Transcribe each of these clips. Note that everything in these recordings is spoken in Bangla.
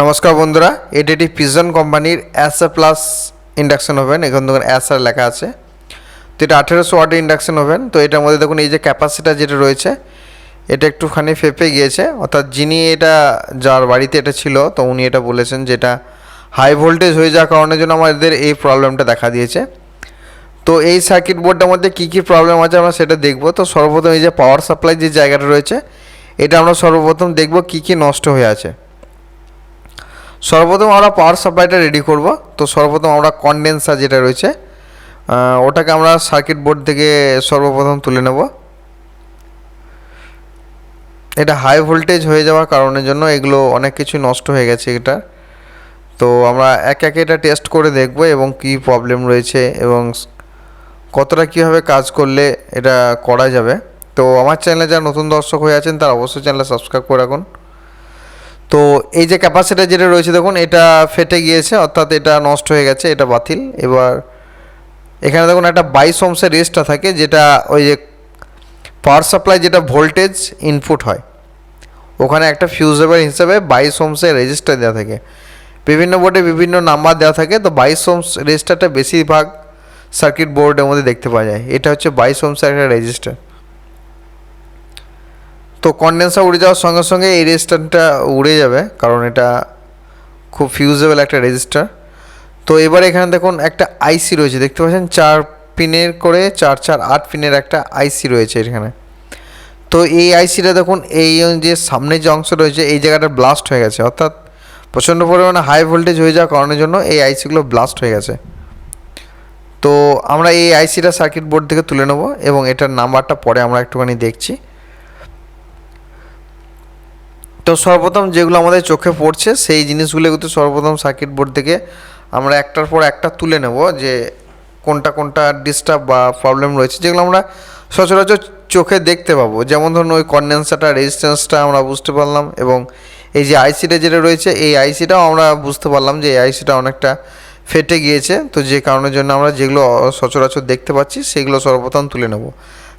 নমস্কার বন্ধুরা, এটি পিজন কোম্পানির এসএ প্লাস ইন্ডাকশন ওভেন। এখানে দেখুন এসআর লেখা আছে। তো এটা 1800 ওয়াটের ইন্ডাকশন ওভেন। তো এটার মধ্যে দেখুন এই যে ক্যাপাসিটার যেটা রয়েছে এটা একটুখানি ফেঁপে গিয়েছে, অর্থাৎ যিনি এটা যার বাড়িতে এটা ছিল তো উনি এটা বলেছেন যেটা হাই ভোল্টেজ হয়ে যাওয়ার কারণের জন্য আমাদের এই প্রবলেমটা দেখা দিয়েছে। তো এই সার্কিট বোর্ডটার মধ্যে কী কী প্রবলেম আছে আমরা সেটা দেখব। তো সর্বপ্রথম এই যে পাওয়ার সাপ্লাই যে জায়গাটা রয়েছে এটা আমরা সর্বপ্রথম দেখব কী কী নষ্ট হয়ে আছে। সর্বপ্রথম আমরা পাওয়ার সাপ্লাইটা রেডি করব। তো সর্বপ্রথম আমরা কনডেন্সার যেটা রয়েছে ওটাকে আমরা সার্কিট বোর্ড থেকে সর্বপ্রথম তুলে নেব। এটা হাই ভোল্টেজ হয়ে যাওয়ার কারণের জন্য এগুলো অনেক কিছু নষ্ট হয়ে গেছে এটা। তো আমরা একে একে এটা টেস্ট করে দেখব এবং কী প্রবলেম রয়েছে এবং কতটা কীভাবে কাজ করলে এটা করা যাবে। তো আমার চ্যানেলে যারা নতুন দর্শক হয়ে আছেন তারা অবশ্যই চ্যানেলে সাবস্ক্রাইব করে রাখুন। তো এই যে ক্যাপাসিটার যেটা রয়েছে দেখুন এটা ফেটে গিয়েছে, অর্থাৎ এটা নষ্ট হয়ে গেছে, এটা বাতিল। এবার এখানে দেখুন একটা 22 ওহমের রেজিস্টার থাকে, যেটা ওই যে পাওয়ার সাপ্লাই যেটা ভোল্টেজ ইনপুট হয় ওখানে একটা ফিউজেবল হিসেবে 22 ওহমের রেজিস্টার দেওয়া থাকে। বিভিন্ন বোর্ডে বিভিন্ন নাম্বার দেওয়া থাকে। তো 22 ওহম রেজিস্টারটা বেশিরভাগ সার্কিট বোর্ডের মধ্যে দেখতে পাওয়া যায়। এটা হচ্ছে 22 ওহমের একটা রেজিস্টার। তো কনডেন্সার উড়ে যাওয়ার সঙ্গে সঙ্গে এই রেজিস্টারটা উড়ে যাবে, কারণ এটা খুব ফিউজেবল একটা রেজিস্টার। তো এবার এখানে দেখুন একটা আইসি রয়েছে, দেখতে পাচ্ছেন 4 পিনের করে 4 4 8 পিনের একটা আইসি রয়েছে এখানে। তো এই আইসিটা দেখুন এই যে সামনে যে অংশ রয়েছে এই জায়গাটা ব্লাস্ট হয়ে গেছে, অর্থাৎ প্রচণ্ড পরিমাণে হাই ভোল্টেজ হয়ে যাওয়ার কারণের জন্য এই আইসিগুলো ব্লাস্ট হয়ে গেছে। তো আমরা এই আইসিটা সার্কিট বোর্ড থেকে তুলে নেব এবং এটার নাম্বারটা পরে আমরা একটুখানি দেখছি। তো সর্বপ্রথম যেগুলো আমাদের চোখে পড়ছে সেই জিনিসগুলো কিন্তু সর্বপ্রথম সার্কিট বোর্ড থেকে আমরা একটার পর একটা তুলে নেব, যে কোনটা কোনটা ডিস্টার্ব বা প্রবলেম রয়েছে যেগুলো আমরা সচরাচর চোখে দেখতে পাবো। যেমন ধরুন ওই কনডেন্সারটা রেজিস্ট্যান্সটা আমরা বুঝতে পারলাম, এবং এই যে আইসিটা যেটা রয়েছে এই আইসিটাও আমরা বুঝতে পারলাম যে এই আইসিটা অনেকটা ফেটে গিয়েছে। তো যে কারণের জন্য আমরা যেগুলো সচরাচর দেখতে পাচ্ছি সেগুলো সর্বপ্রথম তুলে নেব।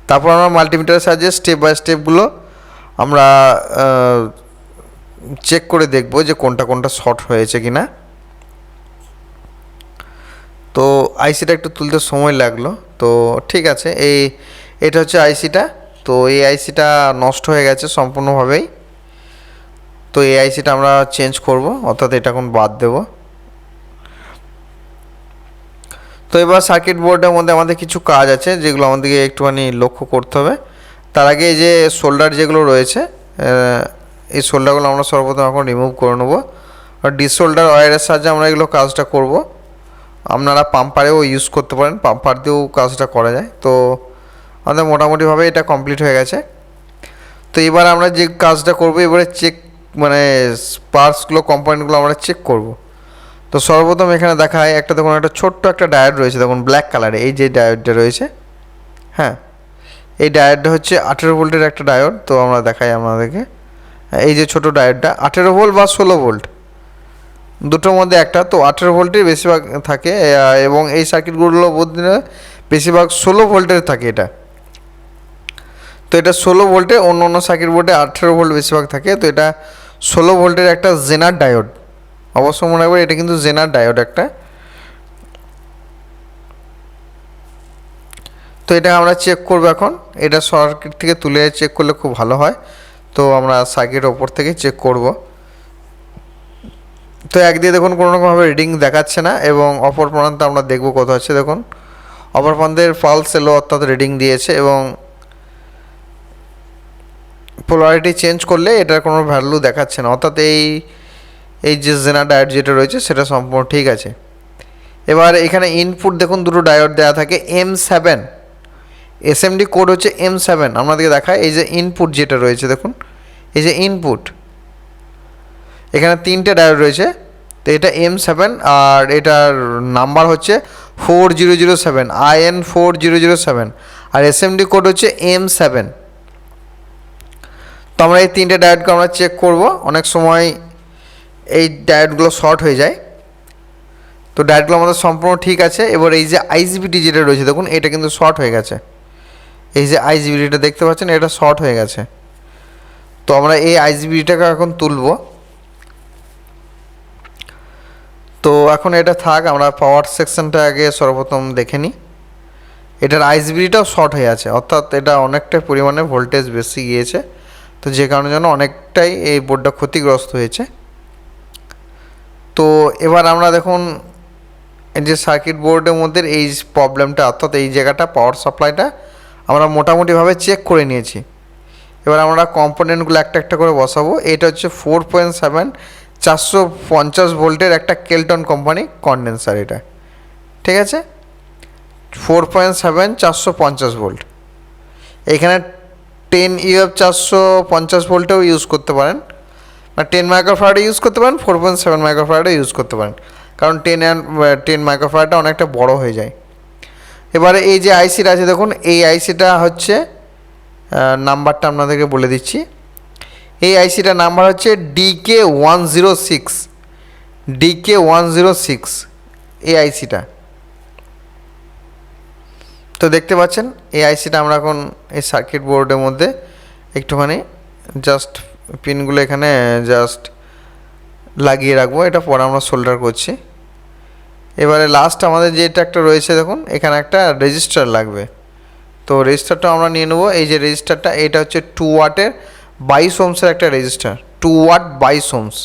তারপর আমরা মাল্টিমিটারের সাহায্যে স্টেপ বাই স্টেপগুলো আমরা চেক করে দেখব যে কোনটা কোনটা শর্ট হয়েছে কি না। তো আইসিটা একটু তুলতে সময় লাগলো। তো ঠিক আছে, এটা হচ্ছে আইসিটা। তো এই আইসিটা নষ্ট হয়ে গেছে সম্পূর্ণভাবেই। তো এই আইসিটা আমরা চেঞ্জ করব, অর্থাৎ এটা এখন বাদ দেব। তো এবার সার্কিট বোর্ডের মধ্যে আমাদের কিছু কাজ আছে যেগুলো আমাদেরকে একটুখানি লক্ষ্য করতে হবে। তার আগে এই যে শোল্ডার যেগুলো রয়েছে এই শোল্ডারগুলো আমরা সর্বপ্রথম এখন রিমুভ করে নেবো। আর ডিশোল্ডার ওয়্যারের সাহায্যে আমরা এগুলো কাজটা করব। আপনারা পাম্পারেও ইউজ করতে পারেন, পাম্পার দিয়েও কাজটা করা যায়। তো আমাদের মোটামুটিভাবে এটা কমপ্লিট হয়ে গেছে। তো এবার আমরা যে কাজটা করব এবারে চেক মানে পার্টসগুলো কম্পোনেন্টগুলো আমরা চেক করব। তো সর্বপ্রথম এখানে দেখায় একটা দেখুন একটা ছোট্ট একটা ডায়োড রয়েছে, দেখুন ব্ল্যাক কালারে এই যে ডায়োডটা রয়েছে। হ্যাঁ, এই ডায়োডটা হচ্ছে 18 ভোল্টের একটা ডায়োড। তো আমরা দেখাই আপনাদেরকে এই যে ছোটো ডায়োডটা 18 ভোল্ট বা 16 ভোল্ট দুটোর মধ্যে একটা। তো 18 ভোল্টের বেশিরভাগ থাকে এবং এই সার্কিটগুলো বলতে বেশিরভাগ 16 ভোল্টের থাকে এটা। তো এটা 16 ভোল্টে, অন্য অন্য সার্কিট বোর্ডে 18 ভোল্ট বেশিরভাগ থাকে। তো এটা 16 ভোল্টের একটা জেনার ডায়োড, অবশ্য মনে রাখবেন এটা কিন্তু জেনার ডায়োড একটা। তো এটা আমরা চেক করবো এখন, এটা সার্কিট থেকে তুলে চেক করলে খুব ভালো হয়। তো আমরা সার্কিটের ওপর থেকে চেক করব। তো একদিকে দেখুন কোনো রকমভাবে রিডিং দেখাচ্ছে না, এবং অপর প্রান্তে আমরা দেখব কত আছে। দেখুন অপর প্রান্তের পালস এলো, অর্থাৎ রিডিং দিয়েছে, এবং পোলারিটি চেঞ্জ করলে এটার কোনো ভ্যালু দেখাচ্ছে না, অর্থাৎ এই যে জেনার ডায়োড যেটা রয়েছে সেটা সম্পূর্ণ ঠিক আছে। এবার এখানে ইনপুট দেখুন দুটো ডায়োড দেওয়া থাকে M7, এসএমডি কোড হচ্ছে M7। আপনাদেরকে দেখায় এই যে ইনপুট যেটা রয়েছে দেখুন এই যে ইনপুট, এখানে 3টে ডায়োড রয়েছে। তো এটা M7 আর এটার নাম্বার হচ্ছে 4007 IN4007 আর এসএমডি কোড হচ্ছে M7। তো আমরা এই 3টে ডায়োডকে আমরা চেক করব। অনেক সময় এই ডায়োডগুলো শর্ট হয়ে যায়। তো ডায়োডগুলো আমাদের সম্পূর্ণ ঠিক আছে। এবার এই যে আইজিবিটি যেটা রয়েছে দেখুন এটা কিন্তু শর্ট হয়ে গেছে। এই যে আইজিবিটিটা দেখতে পাচ্ছেন এটা শর্ট হয়ে গেছে। তো আমরা এই আইজিবিটিটাকে এখন তুলব। তো এখন এটা থাক, আমরা পাওয়ার সেকশনটা আগে সর্বপ্রথম দেখে নিই। এটার আইসবিটাও শর্ট হয়ে আছে, অর্থাৎ এটা অনেকটাই পরিমাণে ভোল্টেজ বেশি গিয়েছে, তো যে কারণে জন্য অনেকটাই এই বোর্ডটা ক্ষতিগ্রস্ত হয়েছে। তো এবার আমরা দেখুন এই যে সার্কিট বোর্ডের মধ্যে এই প্রবলেমটা, অর্থাৎ এই জায়গাটা পাওয়ার সাপ্লাইটা আমরা মোটামুটিভাবে চেক করে নিয়েছি। এবার আমরা কম্পোনেন্টগুলো একটা একটা করে বসাবো। এটা হচ্ছে 4.7 450 ভোল্টের একটা কেলটন কোম্পানি কন্ডেন্সার, এটা ঠিক আছে। 4.7 450 ভোল্ট। এখানে 10 ইউএফ 450 ভোল্টেও ইউজ করতে পারেন, বা 10 মাইক্রোফ্যারাডে ইউজ করতে পারেন, 4.7 মাইক্রোফ্যারাডে ইউজ করতে পারেন, কারণ 10 মাইক্রোফ্যারাডটা অনেকটা বড় হয়ে যায়। এবারে এই যে আইসিটা আছে দেখুন, এই আইসিটা হচ্ছে নাম্বারটা আপনাদেরকে বলে দিচ্ছি। এই আইসিটার নাম্বার হচ্ছে DK106, DK106 এই আইসিটা। তো দেখতে পাচ্ছেন এই আইসিটা আমরা এখন এই সার্কিট বোর্ডের মধ্যে একটুখানি জাস্ট পিনগুলো এখানে জাস্ট লাগিয়ে রাখবো, এটা পরে আমরা সোল্ডার করছি। এবারে লাস্ট আমাদের যেটা একটা রয়েছে দেখুন, এখানে একটা রেজিস্টার লাগবে, তো রেজিস্টারটা আমরা নিয়ে নেবো। এই যে রেজিস্টারটা, এটা হচ্ছে 2 ওয়াটের 22 ওহমসের একটা রেজিস্টার, 2 ওয়াট 22 ওহমস।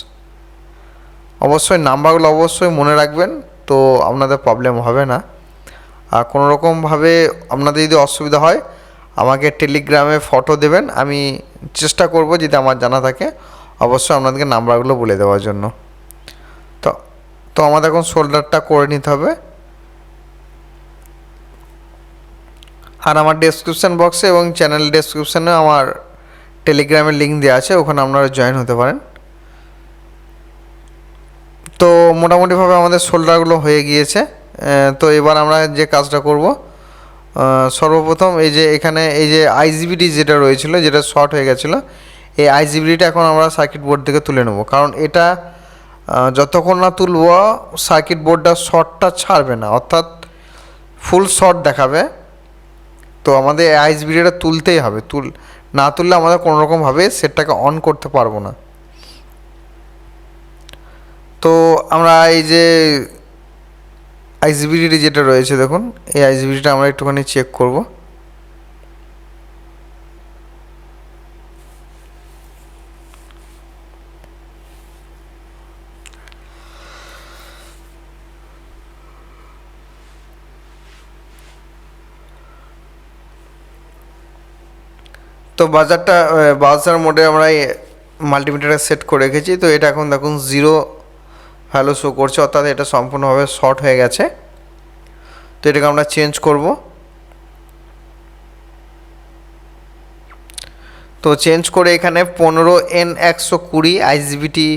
অবশ্যই নাম্বারগুলো অবশ্যই মনে রাখবেন, তো আপনাদের প্রবলেম হবে না। আর কোনো রকমভাবে আপনাদের যদি অসুবিধা হয় আমাকে টেলিগ্রামে ফটো দেবেন, আমি চেষ্টা করব যদি আমার জানা থাকে অবশ্যই আপনাদেরকে নাম্বারগুলো বলে দেওয়ার জন্য। তো তো আমাদের এখন সোল্ডারটা করে নিতে হবে। আর আমার ডেসক্রিপশান বক্সে এবং চ্যানেল ডেসক্রিপশানে আমার টেলিগ্রামের লিঙ্ক দেওয়া আছে, ওখানে আপনারা জয়েন হতে পারেন। তো মোটামুটিভাবে আমাদের সোল্ডারগুলো হয়ে গিয়েছে। তো এবার আমরা যে কাজটা করব, সর্বপ্রথম এই যে এখানে এই যে আইজিবিটি যেটা রয়েছিল, যেটা শর্ট হয়ে গেছিলো, এই আইজিবিটিটা এখন আমরা সার্কিট বোর্ড থেকে তুলে নেব, কারণ এটা যতক্ষণ না তুলব সার্কিট বোর্ডটা শর্টটা ছাড়বে না, অর্থাৎ ফুল শর্ট দেখাবে। তো আমাদের আইজিবিটিটা তুলতেই হবে, না তুললে আমাদের কোনো রকমভাবে সেটটাকে অন করতে পারবো না। তো আমরা এই যে আইজিবিটি যেটা রয়েছে দেখুন, এই আইজিবিটিটা আমরা একটুখানি চেক করব। তো বাজার মোডে আমরা মাল্টিমিটারে সেট করে রেখেছি। তো এটা এখন দেখুন 0 ভ্যালু শো করছে, অর্থাৎ এটা সম্পূর্ণভাবে শর্ট হয়ে গেছে। তো এটাকে আমরা চেঞ্জ করব। তো চেঞ্জ করে এখানে 15N120 আইজিবিটি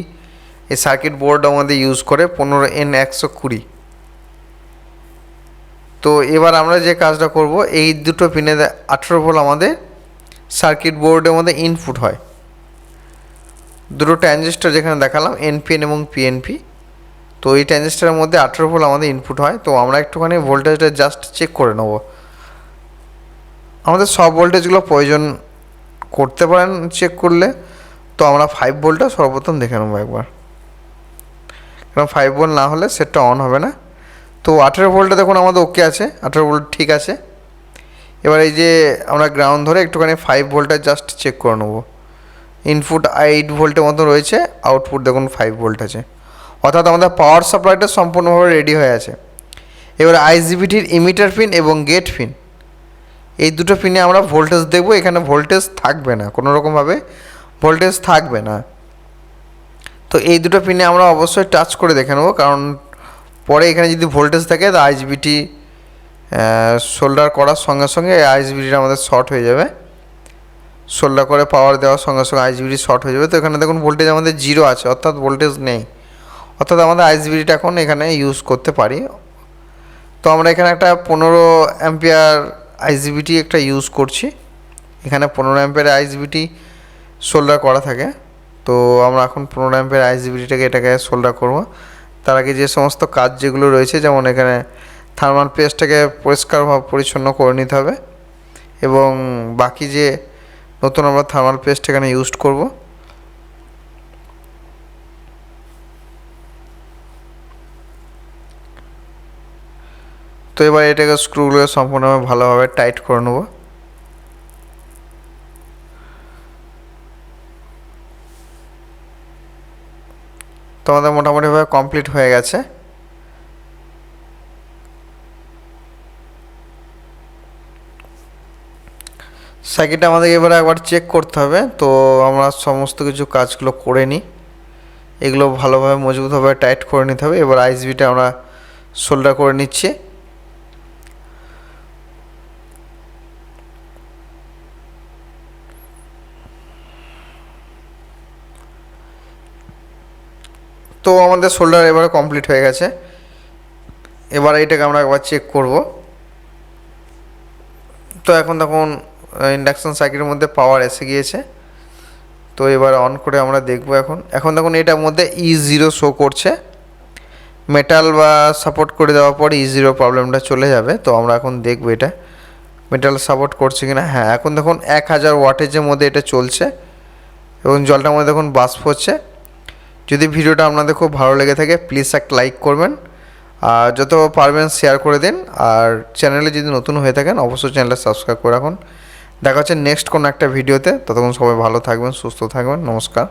এই সার্কিট বোর্ড আমাদের ইউজ করে 15N120। তো এবার আমরা যে কাজটা করব, এই দুটো পিনে 18 ভোল্ট আমাদের সার্কিট বোর্ডের মধ্যে ইনপুট হয়। দুটো ট্রানজিস্টর যেখানে দেখালাম, এনপিএন এবং পিএনপি, তো এই ট্রানজিস্টরের মধ্যে 18 ভোল্ট আমাদের ইনপুট হয়। তো আমরা একটুখানি ভোল্টেজটা জাস্ট চেক করে নেব। আমাদের সব ভোল্টেজগুলো প্রয়োজন করতে পারেন চেক করলে, তো আমরা 5 ভোল্টটা সর্বপ্রথম দেখে নেবো একবার, কারণ 5 ভোল্ট না হলে সেটটা অন হবে না। তো 18 ভোল্টটা দেখুন আমাদের ওকে আছে, 18 ভোল্ট ঠিক আছে। এবার এই যে আমরা গ্রাউন্ড ধরে একটুখানি 5 ভোল্টটা জাস্ট চেক করে নেবো। ইনপুট 8 ভোল্টের মতো রয়েছে, আউটপুট দেখুন 5 ভোল্ট আছে, অর্থাৎ আমাদের পাওয়ার সাপ্লাইটা সম্পূর্ণভাবে রেডি হয়ে আছে। এবার আইজিবিটির ইমিটার পিন এবং গেট পিন, এই দুটো পিনে আমরা ভোল্টেজ দেখব। এখানে ভোল্টেজ থাকবে না, কোনো রকমভাবে ভোল্টেজ থাকবে না। তো এই দুটো পিনে আমরা অবশ্যই টাচ করে দেখে নেব, কারণ পরে এখানে যদি ভোল্টেজ থাকে তো আইজিবিটি সোল্ডার করার সঙ্গে সঙ্গে আইজিবিটিটা আমাদের শর্ট হয়ে যাবে। সোল্ডার করে পাওয়ার দেওয়ার সঙ্গে সঙ্গে আইজিবিটি শর্ট হয়ে যাবে। তো এখানে দেখুন ভোল্টেজ আমাদের 0 আছে, অর্থাৎ ভোল্টেজ নেই, অর্থাৎ আমাদের আইজিবিটিটা এখন এখানে ইউজ করতে পারি। তো আমরা এখানে একটা 15 অ্যাম্পিয়ার আইজিবিটি একটা ইউজ করছি। এখানে 15 অ্যাম্পিয়ার আইজিবিটি সোল্ডার করা থাকে। তো আমরা এখন 15 অ্যাম্পিয়ার আইজিবিটিটাকে এটাকে সোল্ডার করব। তার আগে যে সমস্ত কাজ যেগুলো রয়েছে, যেমন এখানে থার্মাল পেস্টটাকে পরিষ্কারভাবে পরিচ্ছন্ন করে নিতে হবে, এবং বাকি যে নতুন আমরা থার্মাল পেস্ট এখানে ইউজ করব। তো এবার এটাকে স্ক্রুগুলো সম্পূর্ণভাবে ভালোভাবে টাইট করে নেব। তো আমাদের মোটামুটিভাবে কমপ্লিট হয়ে গেছে। সার্কিটটা আমাদেরকে এবারে একবার চেক করতে হবে। তো আমরা সমস্ত কিছু কাজগুলো করে নিই, এগুলো ভালোভাবে মজবুতভাবে টাইট করে নিতে হবে। এবার আইএসবিটা আমরা সোল্ডার করে নিচ্ছি। তো আমাদের সোল্ডার এবারে কমপ্লিট হয়ে গেছে। এবার এটাকে আমরা একবার চেক করব। তো এখন দেখুন ইন্ডাকশন সার্কিটের মধ্যে পাওয়ার এসে গিয়েছে। তো এবার অন করে আমরা দেখব। এখন দেখুন এটার মধ্যে E0 শো করছে। মেটাল বা সাপোর্ট করে দেওয়ার পর E0 প্রবলেমটা চলে যাবে। তো আমরা এখন দেখব এটা মেটাল সাপোর্ট করছে কিনা। হ্যাঁ, এখন দেখুন 1000 ওয়াটেজের মধ্যে এটা চলছে এবং জলটার মধ্যে দেখুন বাষ্প হচ্ছে। যদি ভিডিওটা আপনাদের খুব ভালো লেগে থাকে প্লিজ একটা লাইক করবেন, আর যত পারবেন শেয়ার করে দিন। আর চ্যানেলে যদি নতুন হয়ে থাকেন অবশ্যই চ্যানেলটা সাবস্ক্রাইব করে রাখুন। দেখা হচ্ছে নেক্সট কোনো একটা ভিডিওতে। ততক্ষণ সবাই ভালো থাকবেন, সুস্থ থাকবেন। নমস্কার।